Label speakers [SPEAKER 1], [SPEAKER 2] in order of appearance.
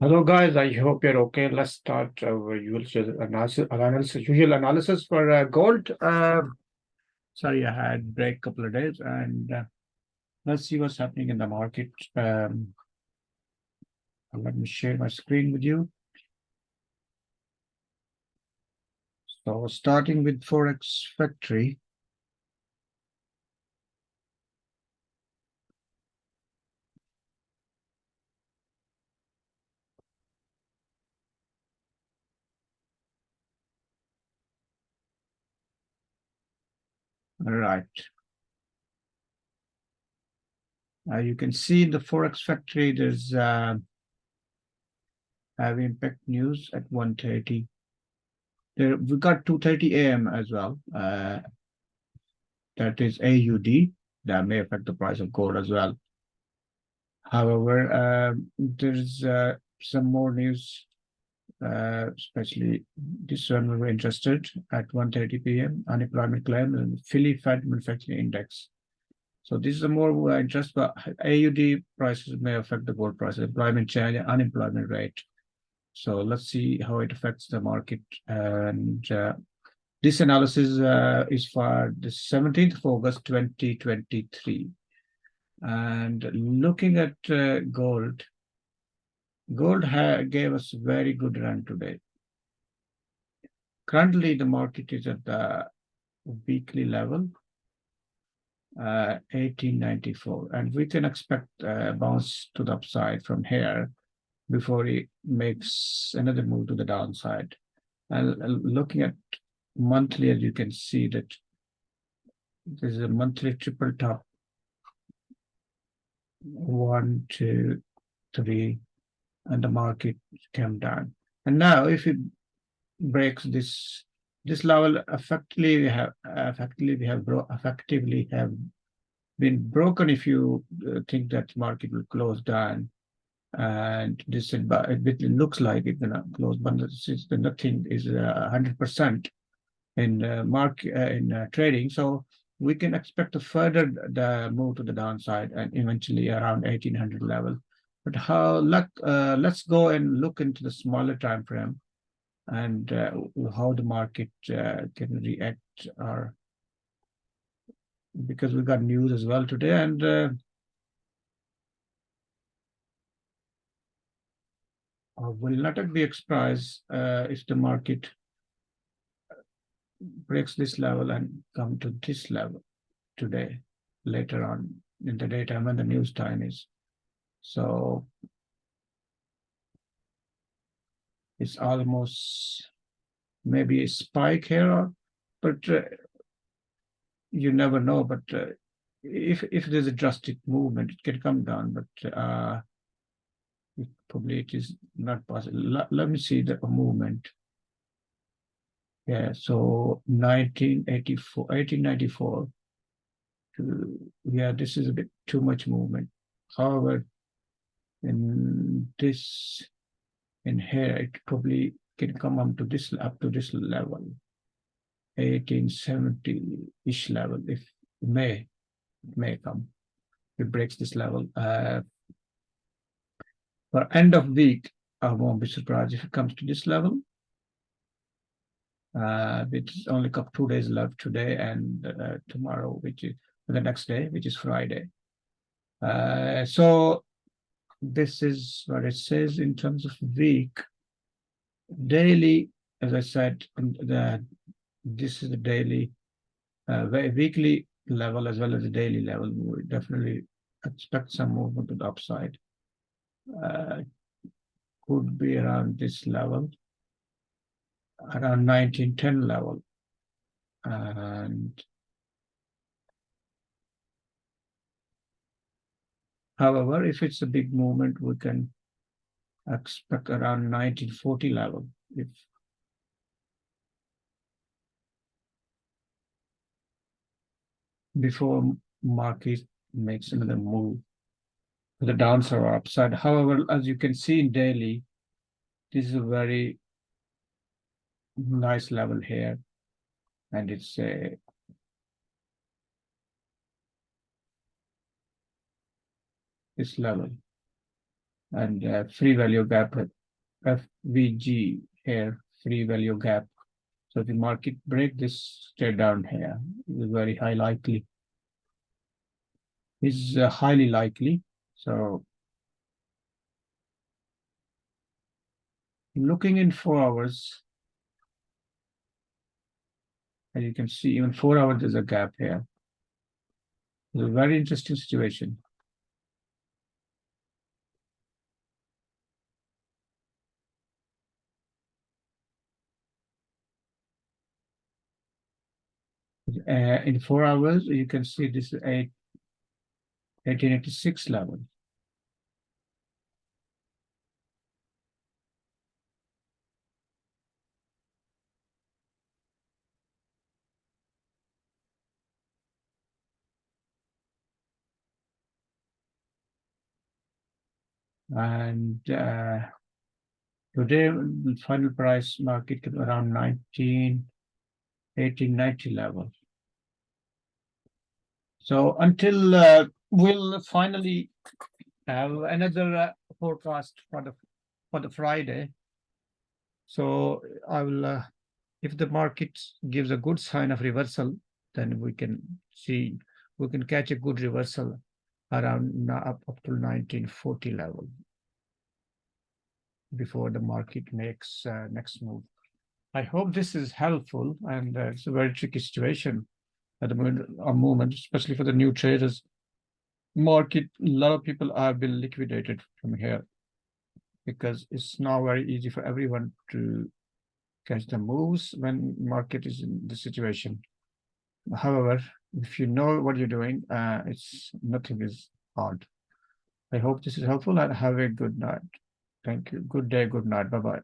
[SPEAKER 1] Hello guys, I hope you're okay. Let's start our usual analysis for gold. Sorry, I had break couple of days, and let's see what's happening in the market. Let me share my screen with you. So starting with Forex Factory. All right. You can see in the Forex Factory, there's have impact news at 1:30. There we got 2:30 a.m. as well. That is AUD. That may affect the price of gold as well. However, there's some more news, especially this one we were interested at 1:30 p.m. Unemployment claim and Philly Fed Manufacturing Index. So this is a more interest, but AUD prices may affect the gold price, employment change, unemployment rate. So let's see how it affects the market. And this analysis is for the 17th of August, 2023. And looking at gold gave us a very good run today. Currently, the market is at the weekly level, 1894, and we can expect a bounce to the upside from here before it makes another move to the downside. And looking at monthly, as you can see that there's a monthly triple top, 1, 2, 3, and the market came down. And now if it breaks this level, effectively we have been broken. If you think that market will close down, and this it looks like it's gonna close, but nothing is 100% in trading. So we can expect a further the move to the downside and eventually around 1800 level. But let's go and look into the smaller time frame and how the market can react, or because we got news as well today, and will not be surprised if the market breaks this level and come to this level today, later on in the daytime when the news time is. So it's almost maybe a spike here, but you never know. But if there's a drastic movement, it can come down, but probably it is not possible. Let me see the movement. Yeah, so 1894 to, yeah, this is a bit too much movement. However, in here, it probably can come up to this level, 1870-ish level. If it may come, it breaks this level. For end of week, I won't be surprised if it comes to this level. It's only got 2 days left, today and tomorrow, which is the next day, which is Friday. So this is what it says in terms of week. Daily, as I said, this is the daily, weekly level as well as the daily level. We definitely expect some movement to the upside. Could be around this level, around 1910 level. And however, if it's a big movement, we can expect around 1940 level if before market makes another move to the downside or upside. However, as you can see in daily, this is a very nice level here, and it's this level. and free value gap, FVG here, free value gap. So the market break this straight down here is very high likely. Is highly likely. So looking in 4 hours, as you can see, even 4 hours there's a gap here. It's a very interesting situation. In 4 hours, you can see this 1886 level. And today, the final price market around 1890 level. So until we'll finally have another forecast for the Friday. So I will, if the market gives a good sign of reversal, then we can catch a good reversal around up to 1940 level before the market makes next move. I hope this is helpful, and it's a very tricky situation at the moment, especially for the new traders. Market, a lot of people have been liquidated from here because it's now very easy for everyone to catch the moves when market is in this situation. However, if you know what you're doing, nothing is hard. I hope this is helpful and have a good night. Thank you. Good day, good night. Bye-bye.